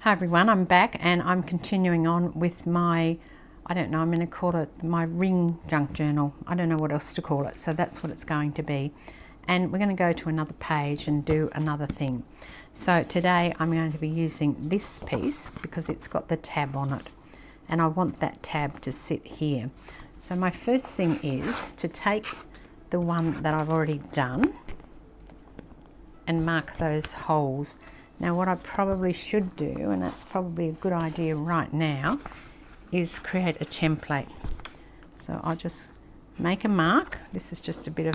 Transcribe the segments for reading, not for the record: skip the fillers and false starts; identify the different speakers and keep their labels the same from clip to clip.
Speaker 1: Hi everyone, I'm back and I'm continuing on with my, I don't know, I'm going to call it my ring junk journal. I don't know what else to call it, so that's what it's going to be. And we're going to go to another page and do another thing. So today I'm going to be using this piece because it's got the tab on it. And I want that tab to sit here. So my first thing is to take the one that I've already done and mark those holes. Now what I probably should do, and that's probably a good idea right now, is create a template. So I'll just make a mark. This is just a bit of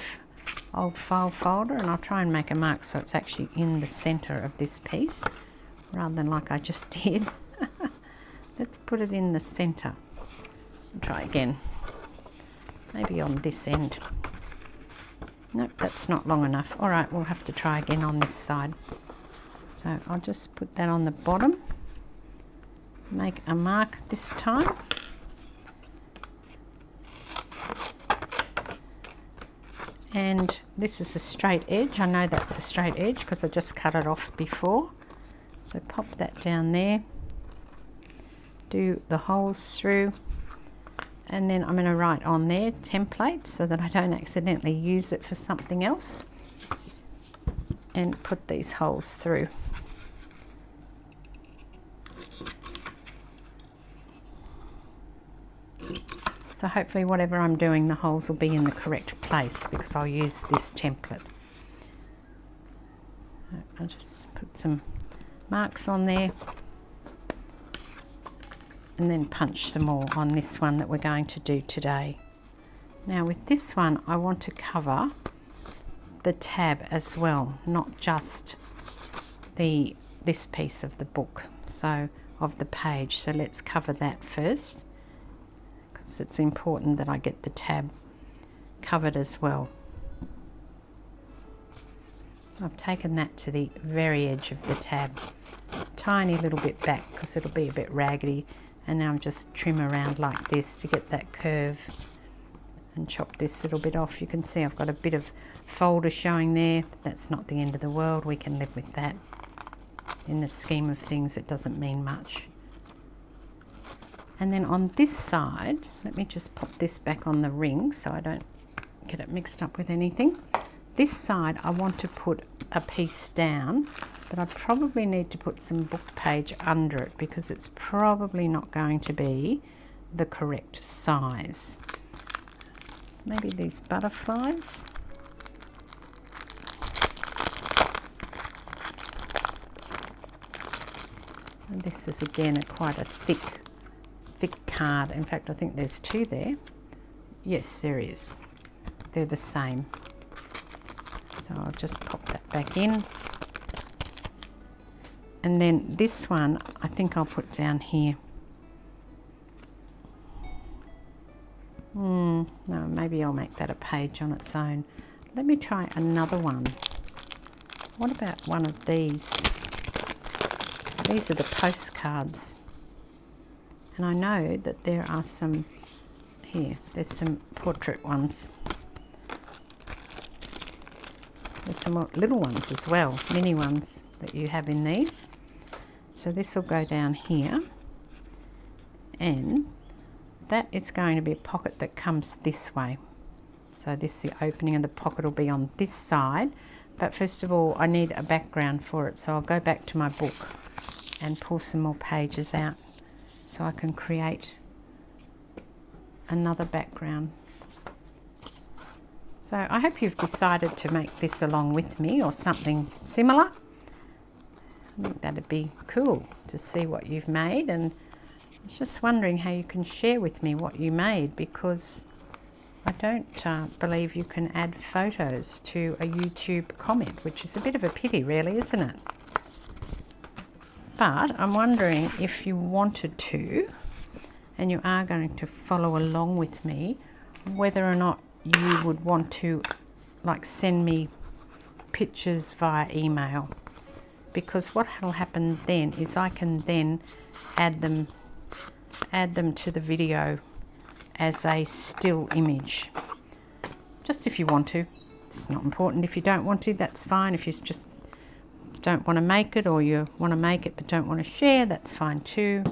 Speaker 1: old file folder, and I'll try and make a mark so it's actually in the center of this piece rather than like I just did. Let's put it in the center. Try again. Maybe on this end. Nope, that's not long enough. All right, we'll have to try again on this side. So I'll just put that on the bottom, make a mark this time, and this is a straight edge. I know that's a straight edge because I just cut it off before. So pop that down there, do the holes through, and then I'm going to write on there template so that I don't accidentally use it for something else, and put these holes through. So hopefully whatever I'm doing, the holes will be in the correct place because I'll use this template. I'll just put some marks on there and then punch some more on this one that we're going to do today. Now with this one, I want to cover the tab as well, not just this piece of the book, so of the page. So let's cover that first, because it's important that I get the tab covered as well. I've taken that to the very edge of the tab, tiny little bit back because it'll be a bit raggedy, and now I'm just trim around like this to get that curve and chop this little bit off. You can see I've got a bit of folder showing there, but that's not the end of the world. We can live with that. In the scheme of things, it doesn't mean much. And then on this side, let me just pop this back on the ring so I don't get it mixed up with anything. This side I want to put a piece down, but I probably need to put some book page under it because it's probably not going to be the correct size. Maybe these butterflies. And this is again quite a thick card. In fact, I think there's two there. Yes, there is. They're the same. So I'll just pop that back in. And then this one, I think I'll put down here. No, maybe I'll make that a page on its own. Let me try another one. What about one of these? These are the postcards. And I know that there are some here. There's some portrait ones. There's some little ones as well, mini ones that you have in these. So this will go down here, and that is going to be a pocket that comes this way. So this, the opening of the pocket will be on this side, but first of all I need a background for it, so I'll go back to my book and pull some more pages out so I can create another background. So I hope you've decided to make this along with me or something similar. I think that'd be cool to see what you've made, and I was just wondering how you can share with me what you made, because I don't believe you can add photos to a YouTube comment, which is a bit of a pity really, isn't it? But I'm wondering if you wanted to, and you are going to follow along with me, whether or not you would want to like send me pictures via email, because what will happen then is I can then add them to the video as a still image, just if you want to. It's not important if you don't want to, that's fine. If you just don't want to make it, or you want to make it but don't want to share, that's fine too.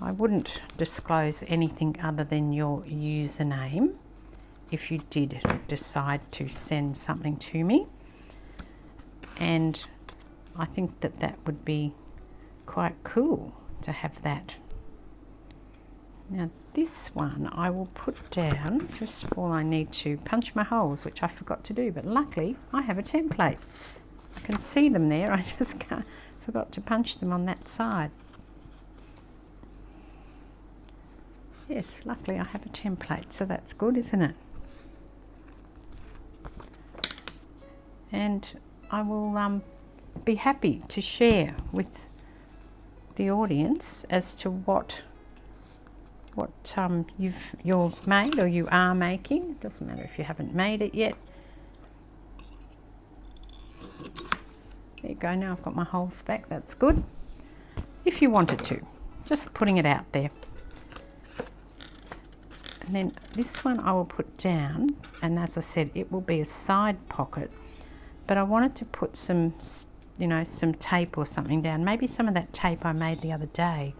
Speaker 1: I wouldn't disclose anything other than your username if you did decide to send something to me, and I think that that would be quite cool to have that. Now this one I will put down. First of all, I need to punch my holes, which I forgot to do, but luckily I have a template. I can see them there, I just forgot to punch them on that side. Yes, luckily I have a template, so that's good, isn't it? And I will be happy to share with the audience as to what you've made or you are making. It doesn't matter if you haven't made it yet. There you go, now I've got my holes back, that's good. If you wanted to, just putting it out there. And then this one I will put down, and as I said, it will be a side pocket, but I wanted to put some, you know, some tape or something down. Maybe some of that tape I made the other day.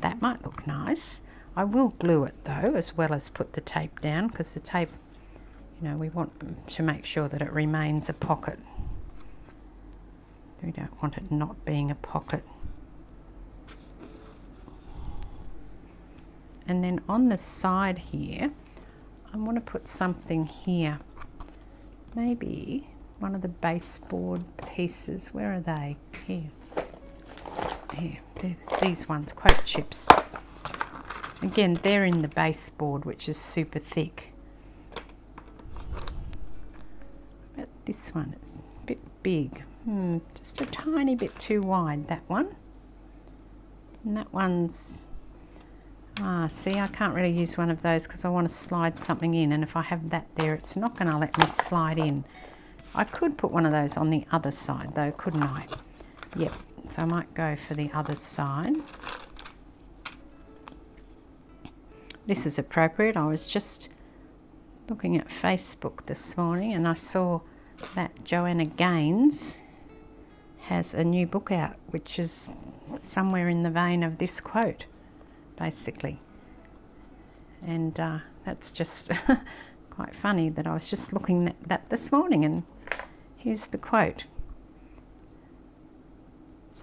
Speaker 1: That might look nice. I will glue it though, as well as put the tape down, because the tape, you know, we want to make sure that it remains a pocket. We don't want it not being a pocket. And then on the side here, I want to put something here. Maybe one of the baseboard pieces. Where are they? Here. Here. These ones, quote chips. Again, they're in the baseboard, which is super thick. But this one is a bit big. Just a tiny bit too wide, that one. And that one's... see, I can't really use one of those because I want to slide something in, and if I have that there, it's not going to let me slide in. I could put one of those on the other side though, couldn't I? Yep, so I might go for the other side. This is appropriate. I was just looking at Facebook this morning and I saw that Joanna Gaines has a new book out, which is somewhere in the vein of this quote, basically. And that's just quite funny that I was just looking at that this morning, and here's the quote.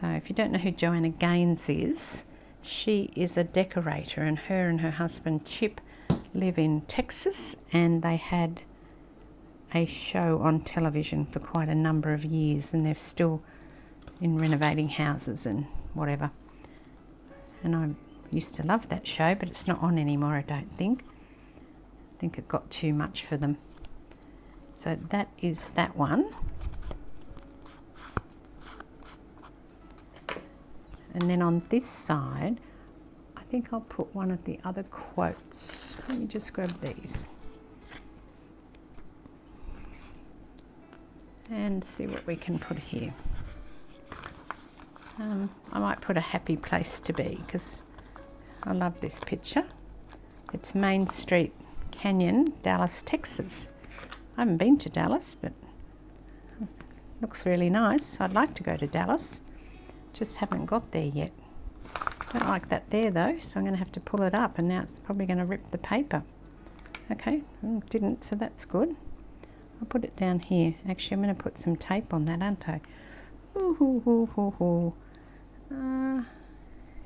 Speaker 1: So if you don't know who Joanna Gaines is, she is a decorator, and her husband Chip live in Texas, and they had a show on television for quite a number of years, and they're still in renovating houses and whatever. And I used to love that show, but it's not on anymore, I don't think. I think it got too much for them. So that is that one. And then on this side, I think I'll put one of the other quotes. Let me just grab these and see what we can put here. I might put a happy place to be, because I love this picture. It's Main Street Canyon, Dallas, Texas. I haven't been to Dallas, but it looks really nice. I'd like to go to Dallas, just haven't got there yet. Don't like that there though, so I'm going to have to pull it up, and now it's probably going to rip the paper. Okay, didn't, so that's good. I'll put it down here. Actually, I'm going to put some tape on that, aren't I?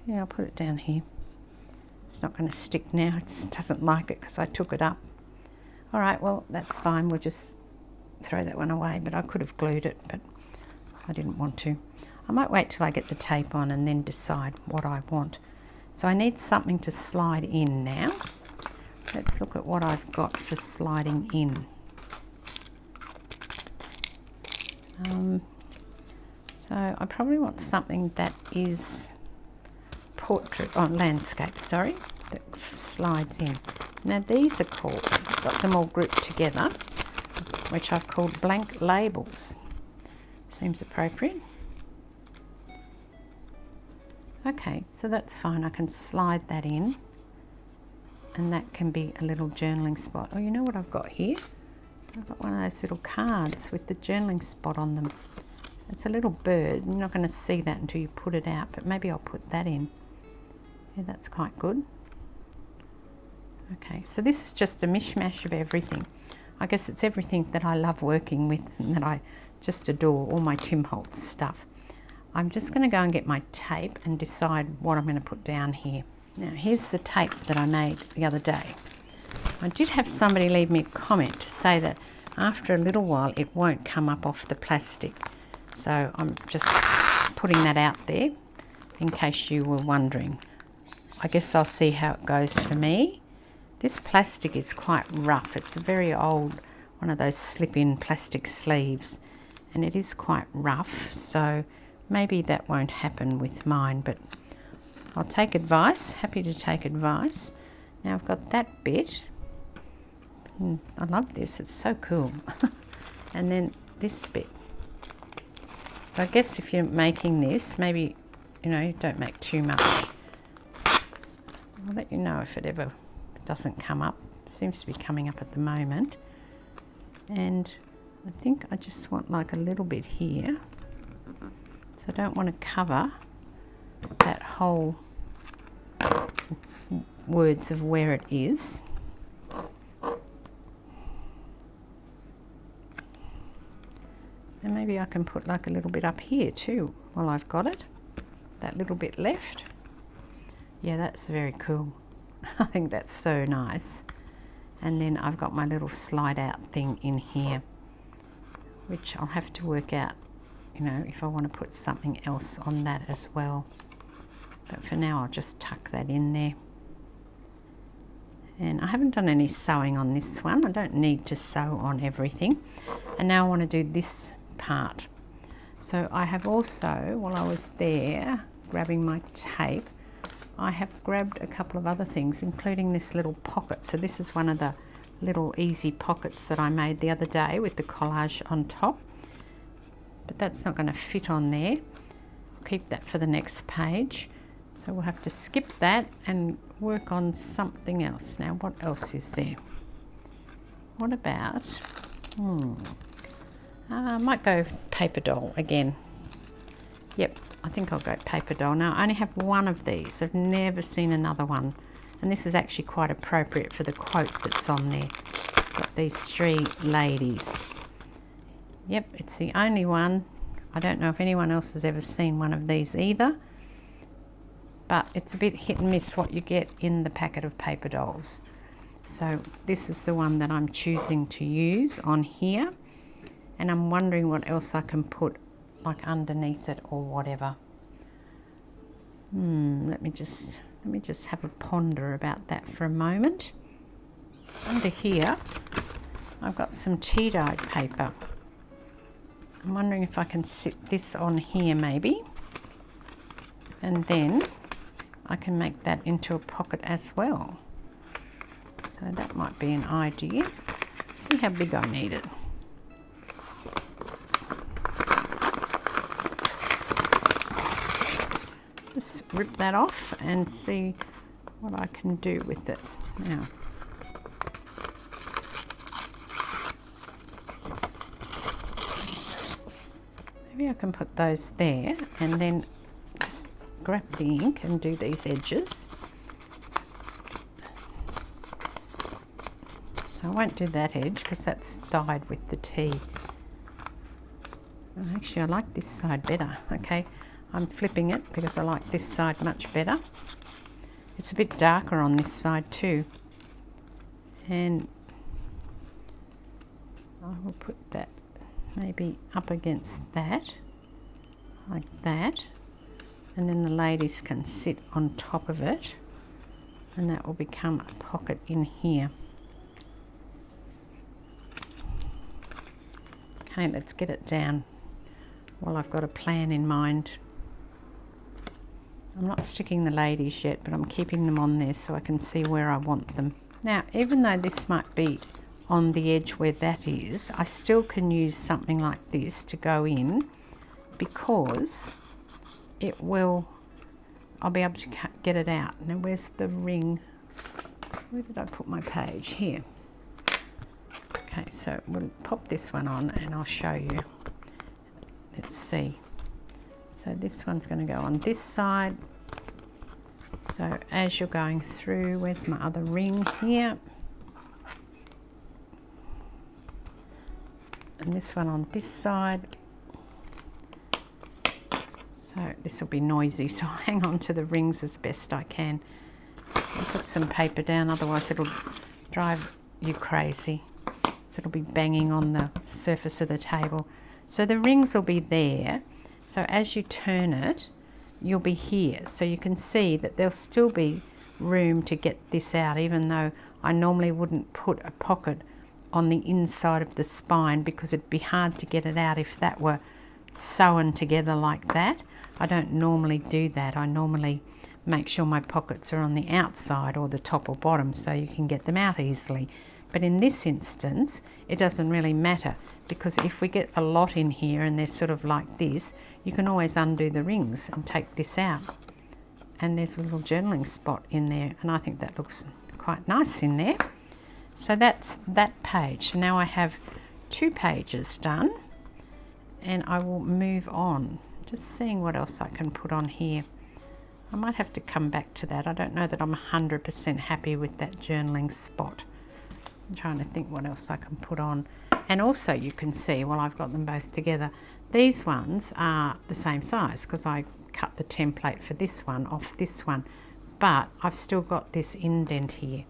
Speaker 1: Yeah, I'll put it down here. It's not going to stick now. It doesn't like it because I took it up. All right, well, that's fine. We'll just throw that one away, but I could have glued it, but I didn't want to. I might wait till I get the tape on and then decide what I want. So I need something to slide in now. Let's look at what I've got for sliding in. So I probably want something that is portrait, landscape, sorry, that slides in. Now these are called, I've got them all grouped together, which I've called blank labels. Seems appropriate. Okay, so that's fine. I can slide that in, and that can be a little journaling spot. Oh, you know what I've got here? I've got one of those little cards with the journaling spot on them. It's a little bird. You're not going to see that until you put it out, but maybe I'll put that in. Yeah, that's quite good. Okay, so this is just a mishmash of everything. I guess it's everything that I love working with and that I just adore, all my Tim Holtz stuff. I'm just going to go and get my tape and decide what I'm going to put down here. Now, here's the tape that I made the other day. I did have somebody leave me a comment to say that after a little while it won't come up off the plastic. So I'm just putting that out there in case you were wondering. I guess I'll see how it goes for me. This plastic is quite rough. It's a very old, one of those slip-in plastic sleeves, and it is quite rough, so maybe that won't happen with mine, but I'll take advice. Happy to take advice. Now I've got that bit. I love this, it's so cool. And then this bit. So I guess if you're making this, maybe, you know, don't make too much. I'll let you know if it ever doesn't come up. It seems to be coming up at the moment. And I think I just want like a little bit here. So I don't want to cover that whole words of where it is. And maybe I can put like a little bit up here too while I've got it. That little bit left. Yeah, that's very cool. I think that's so nice. And then I've got my little slide out thing in here, which I'll have to work out, you know, if I want to put something else on that as well. But for now I'll just tuck that in there. And I haven't done any sewing on this one. I don't need to sew on everything. And now I want to do this part. So I have also, while I was there grabbing my tape, I have grabbed a couple of other things, including this little pocket. So this is one of the little easy pockets that I made the other day with the collage on top. But that's not going to fit on there. I'll keep that for the next page. So we'll have to skip that and work on something else. Now, what else is there? What about... I might go paper doll again. Yep, I think I'll go paper doll. Now, I only have one of these. I've never seen another one. And this is actually quite appropriate for the quote that's on there. Got these three ladies. Yep, it's the only one. I don't know if anyone else has ever seen one of these either. But it's a bit hit and miss what you get in the packet of paper dolls. So this is the one that I'm choosing to use on here. And I'm wondering what else I can put like underneath it or whatever. Let me just have a ponder about that for a moment. Under here, I've got some tea dyed paper. I'm wondering if I can sit this on here maybe. And then I can make that into a pocket as well. So that might be an idea. See how big I need it. Just rip that off and see what I can do with it now. Maybe I can put those there and then just grab the ink and do these edges. So I won't do that edge because that's dyed with the tea. Actually, I like this side better. Okay. I'm flipping it because I like this side much better. It's a bit darker on this side too. And I will put that maybe up against that, like that. And then the ladies can sit on top of it. And that will become a pocket in here. Okay, let's get it down while I've got a plan in mind. I'm not sticking the ladies yet, but I'm keeping them on there so I can see where I want them. Now, even though this might be on the edge where that is, I still can use something like this to go in because it will, I'll be able to get it out. Now, where's the ring? Where did I put my page? Here. Okay, so we'll pop this one on and I'll show you. Let's see. So this one's going to go on this side. So as you're going through, where's my other ring here? And this one on this side. So this will be noisy, so I'll hang on to the rings as best I can. I'll put some paper down, otherwise it'll drive you crazy. So it'll be banging on the surface of the table. So the rings will be there. So as you turn it, you'll be here. So you can see that there'll still be room to get this out, even though I normally wouldn't put a pocket on the inside of the spine because it'd be hard to get it out if that were sewn together like that. I don't normally do that. I normally make sure my pockets are on the outside or the top or bottom so you can get them out easily. But in this instance, it doesn't really matter, because if we get a lot in here and they're sort of like this, you can always undo the rings and take this out. And there's a little journaling spot in there, and I think that looks quite nice in there. So that's that page. Now I have 2 pages done, and I will move on. Just seeing what else I can put on here. I might have to come back to that. I don't know that I'm 100% happy with that journaling spot. I'm trying to think what else I can put on. And also you can see, well, I've got them both together. These ones are the same size because I cut the template for this one off this one. But I've still got this indent here.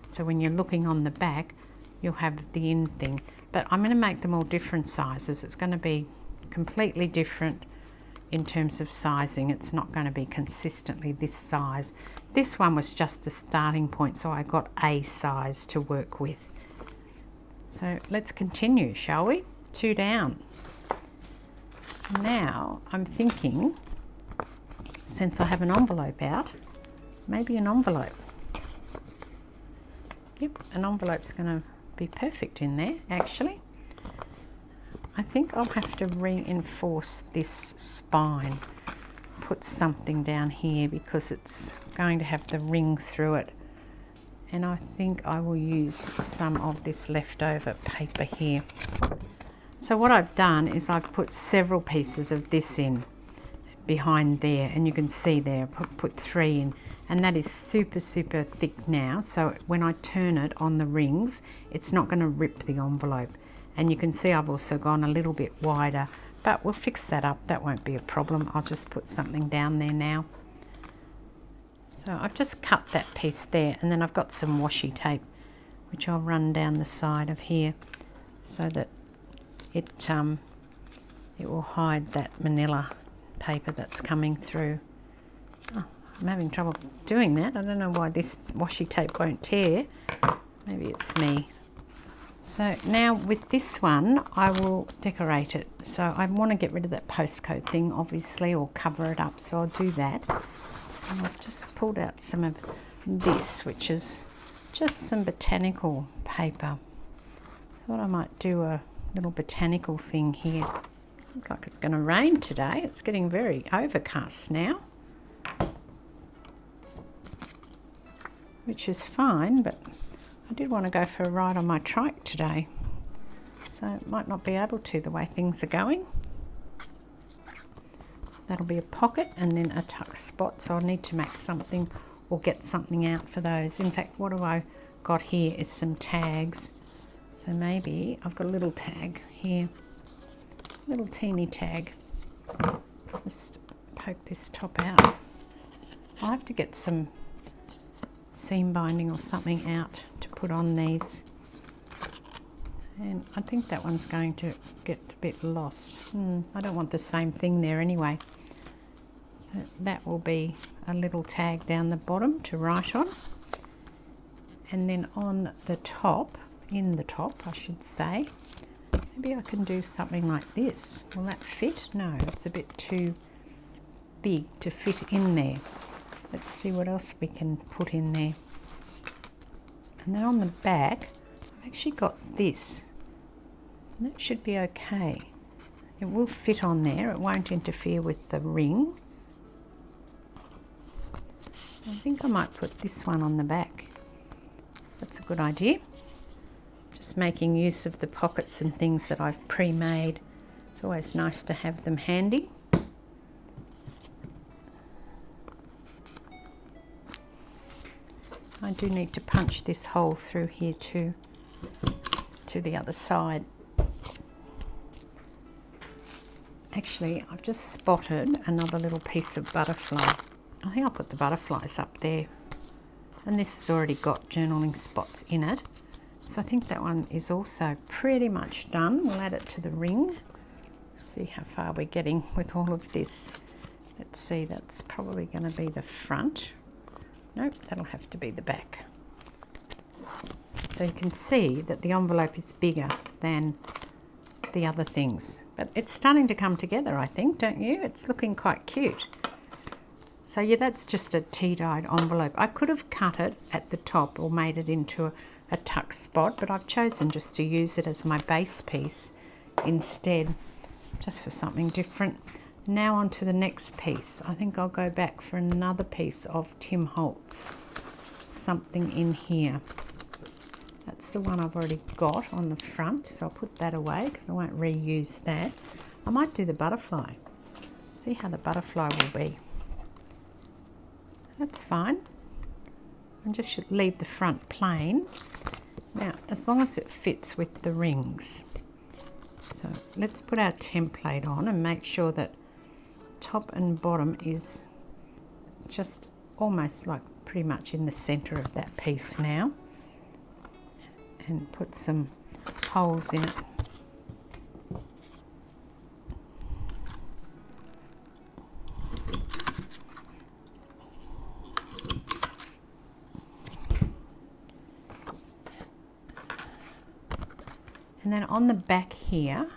Speaker 1: So when you're looking on the back, you'll have the end thing. But I'm going to make them all different sizes. It's going to be completely different in terms of sizing. It's not going to be consistently this size. This one was just a starting point, so I got a size to work with. So let's continue, shall we? 2 down. Now I'm thinking, since I have an envelope out, maybe an envelope. Yep, an envelope's going to be perfect in there, actually. I think I'll have to reinforce this spine, put something down here because it's going to have the ring through it. And I think I will use some of this leftover paper here. So what I've done is I've put several pieces of this in behind there, and you can see there I put 3 in, and that is super thick now, so when I turn it on the rings it's not going to rip the envelope. And you can see I've also gone a little bit wider, but we'll fix that up. That won't be a problem. I'll just put something down there now. So I've just cut that piece there, and then I've got some washi tape, which I'll run down the side of here so that it will hide that manila paper that's coming through. Oh, I'm having trouble doing that. I don't know why this washi tape won't tear. Maybe it's me. So now with this one, I will decorate it. So I want to get rid of that postcode thing, obviously, or cover it up. So I'll do that. And I've just pulled out some of this, which is just some botanical paper. I thought I might do a little botanical thing here. Looks like it's going to rain today. It's getting very overcast now, which is fine, but I did want to go for a ride on my trike today, so might not be able to the way things are going. That'll be a pocket and then a tuck spot, so I'll need to make something or get something out for those. In fact, what have I got here is some tags. So maybe I've got a little tag here, little teeny tag. Just poke this top out. I'll have to get some seam binding or something out to put on these, and I think that one's going to get a bit lost. I don't want the same thing there anyway, so that will be a little tag down the bottom to write on, and then on the top, in the top I should say, maybe I can do something like this. Will that fit? No, it's a bit too big to fit in there. Let's see what else we can put in there. And then on the back, I've actually got this. And that should be okay. It will fit on there. It won't interfere with the ring. I think I might put this one on the back. That's a good idea. Just just making use of the pockets and things that I've pre-made. It's always nice to have them handy. I do need to punch this hole through here too, to the other side. Actually, I've just spotted another little piece of butterfly. I think I'll put the butterflies up there. And this has already got journaling spots in it. So I think that one is also pretty much done. We'll add it to the ring. See how far we're getting with all of this. Let's see, that's probably going to be the front. Nope, that'll have to be the back. So you can see that the envelope is bigger than the other things. But it's starting to come together, I think, don't you? It's looking quite cute. So yeah, that's just a tea-dyed envelope. I could have cut it at the top or made it into a tuck spot, but I've chosen just to use it as my base piece instead, just for something different. Now on to the next piece. I think I'll go back for another piece of Tim Holtz. Something in here. That's the one I've already got on the front, so I'll put that away because I won't reuse that. I might do the butterfly. See how the butterfly will be. That's fine. I just should leave the front plain. Now, as long as it fits with the rings. So let's put our template on and make sure that top and bottom is just almost like pretty much in the center of that piece now. And put some holes in it. And then on the back here,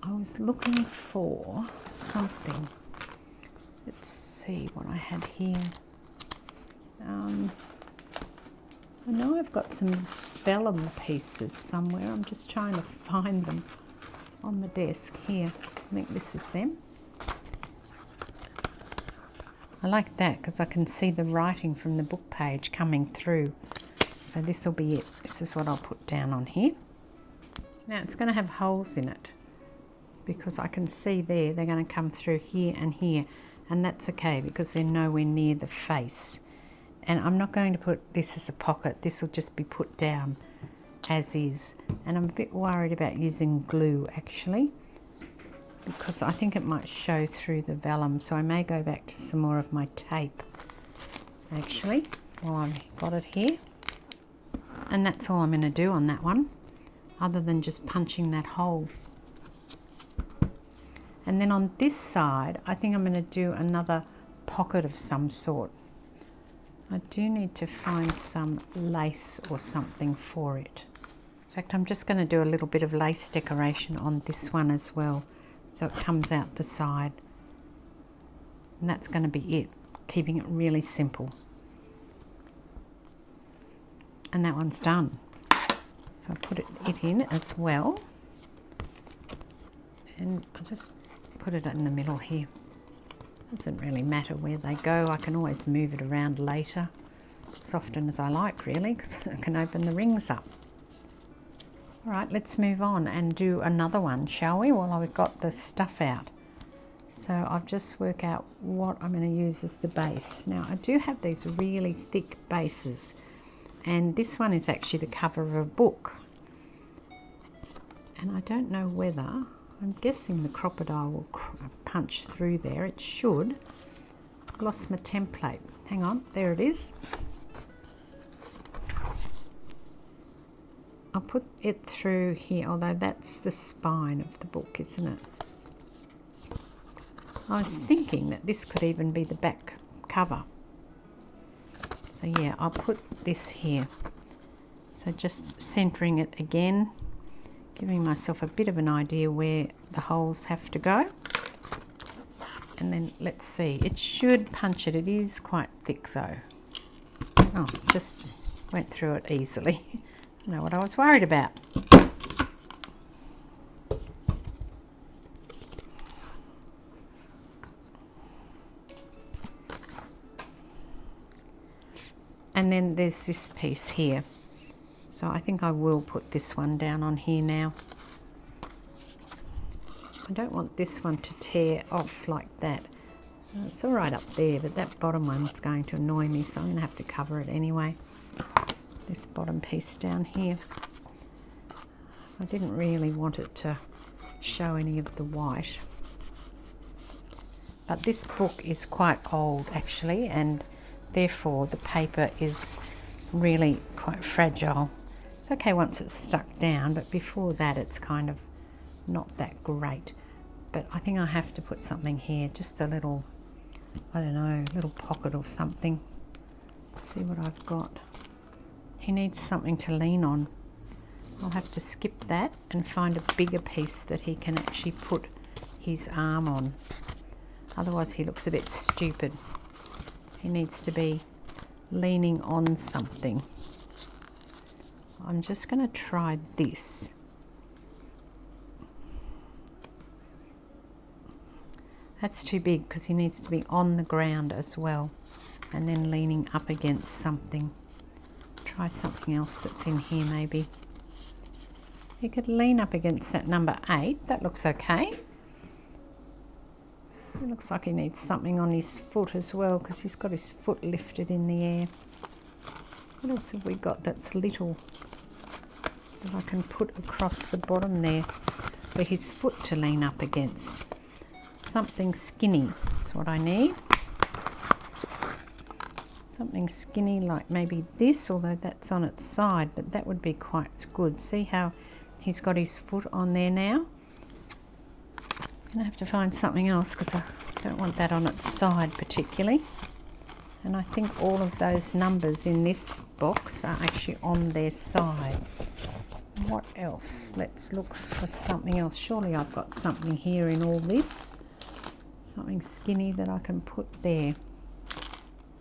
Speaker 1: I was looking for something. Let's see what I had here. I know I've got some vellum pieces somewhere. I'm just trying to find them on the desk here. I think this is them. I like that because I can see the writing from the book page coming through. So this will be it. This is what I'll put down on here. Now it's going to have holes in it because I can see there they're going to come through here, and that's okay because they're nowhere near the face. And I'm not going to put this as a pocket. This will just be put down as is. And I'm a bit worried about using glue actually because I think it might show through the vellum. So I may go back to some more of my tape actually while I've got it here. And that's all I'm going to do on that one, other than just punching that hole. And then on this side, I think I'm going to do another pocket of some sort. I do need to find some lace or something for it. In fact, I'm just going to do a little bit of lace decoration on this one as well, so it comes out the side. And that's going to be it, keeping it really simple. And that one's done. So I put it in as well. And I'll just put it in the middle here. Doesn't really matter where they go. I can always move it around later as often as I like really, because I can open the rings up. All right, let's move on and do another one, shall we, while I've got the stuff out. So I've just worked out what I'm going to use as the base. Now I do have these really thick bases, and this one is actually the cover of a book. And I don't know whether, I'm guessing the crocodile will punch through there. It should. I've lost my template. Hang on, there it is. I'll put it through here, although that's the spine of the book, isn't it? I was thinking that this could even be the back cover. So yeah, I'll put this here. So just centering it again, giving myself a bit of an idea where the holes have to go. And then let's see, it should punch it. It is quite thick though. Oh, just went through it easily. I know what I was worried about. And then there's this piece here. So I think I will put this one down on here now. I don't want this one to tear off like that. It's all right up there, but that bottom one's going to annoy me, so I'm going to have to cover it anyway. This bottom piece down here. I didn't really want it to show any of the white. But this book is quite old actually, and therefore the paper is really quite fragile. It's okay once it's stuck down, but before that it's kind of not that great. But I think I have to put something here, just a little, I don't know, little pocket or something. See what I've got. He needs something to lean on. I'll have to skip that and find a bigger piece that he can actually put his arm on. Otherwise he looks a bit stupid. He needs to be leaning on something. I'm just going to try this. That's too big because he needs to be on the ground as well, and then leaning up against something. Try something else that's in here maybe. He could lean up against that number 8. That looks okay. It looks like he needs something on his foot as well because he's got his foot lifted in the air. What else have we got that's little that I can put across the bottom there for his foot to lean up against? Something skinny, that's what I need. Something skinny like maybe this, although that's on its side, but that would be quite good. See how he's got his foot on there now? I'm going to have to find something else because I don't want that on its side particularly. And I think all of those numbers in this box are actually on their side. What else? Let's look for something else. Surely I've got something here in all this. Something skinny that I can put there.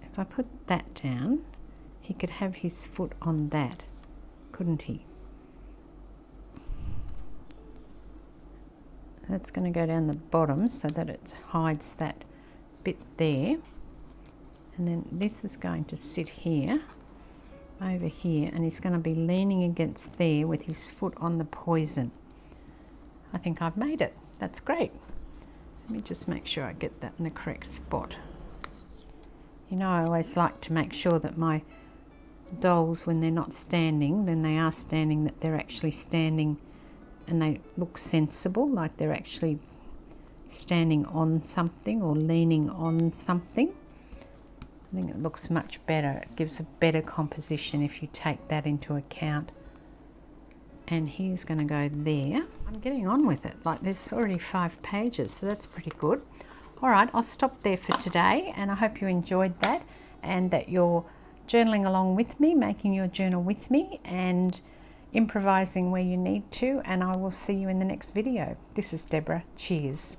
Speaker 1: If I put that down, he could have his foot on that, couldn't he? That's going to go down the bottom so that it hides that bit there. And then this is going to sit here, over here, and he's going to be leaning against there with his foot on the poison. I think I've made it. That's great. Let me just make sure I get that in the correct spot. You know, I always like to make sure that my dolls, when they're not standing, then they are standing, that they're actually standing and they look sensible, like they're actually standing on something or leaning on something. I think it looks much better. It gives a better composition if you take that into account. And he's going to go there. I'm getting on with it. Like, there's already 5 pages, so that's pretty good. All right, I'll stop there for today, and I hope you enjoyed that and that you're journaling along with me, making your journal with me and improvising where you need to, and I will see you in the next video. This is Deborah. Cheers.